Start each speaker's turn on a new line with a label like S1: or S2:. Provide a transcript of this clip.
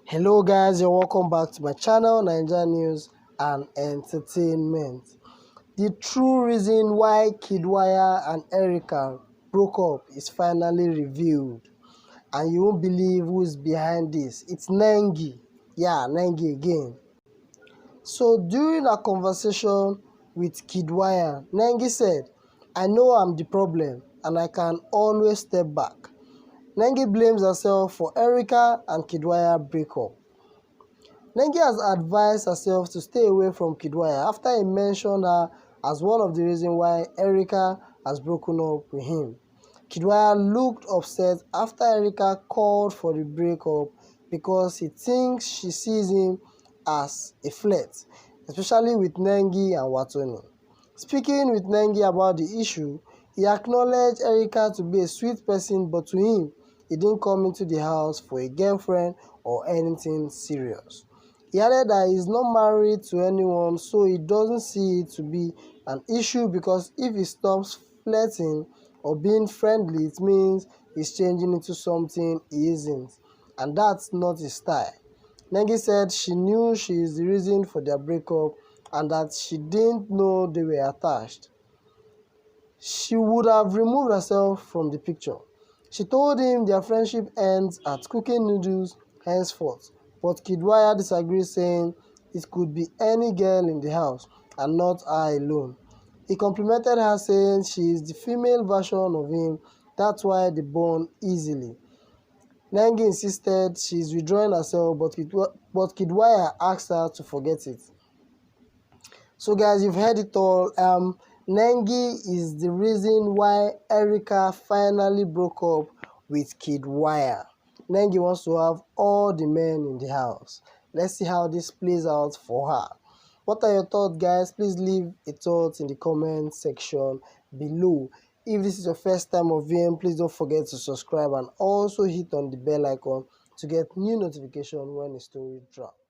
S1: Hello guys, you're welcome back to my channel, Naija News and Entertainment. The true reason why Kiddwaya and Erica broke up is finally revealed, and you won't believe who is behind this. It's Nengi. Yeah, Nengi again. So during a conversation with Kiddwaya, Nengi said, "I know I'm the problem and I can always step back." Nengi blames herself for Erica and Kiddwaya breakup. Nengi has advised herself to stay away from Kiddwaya after he mentioned her as one of the reasons why Erica has broken up with him. Kiddwaya looked upset after Erica called for the breakup because he thinks she sees him as a flirt, especially with Nengi and Watoni. Speaking with Nengi about the issue, he acknowledged Erica to be a sweet person, but to him, he didn't come into the house for a girlfriend or anything serious. He added that he is not married to anyone, so he doesn't see it to be an issue because if he stops flirting or being friendly, it means he's changing into something he isn't, and that's not his style. Nengi said she knew she is the reason for their breakup and that she didn't know they were attached. She would have removed herself from the picture. She told him their friendship ends at cooking noodles henceforth, but Kiddwaya disagrees, saying it could be any girl in the house and not her alone. He complimented her, saying she is the female version of him, that's why they bond easily. Nengi insisted she is withdrawing herself, but Kiddwaya asked her to forget it. So guys, you've heard it all. Nengi is the reason why Erica finally broke up with Kiddwaya. Nengi wants to have all the men in the house. Let's see how this plays out for her. What are your thoughts, guys? Please leave a thought in the comment section below. If this is your first time of viewing, please don't forget to subscribe and also hit on the bell icon to get new notification when a story drops.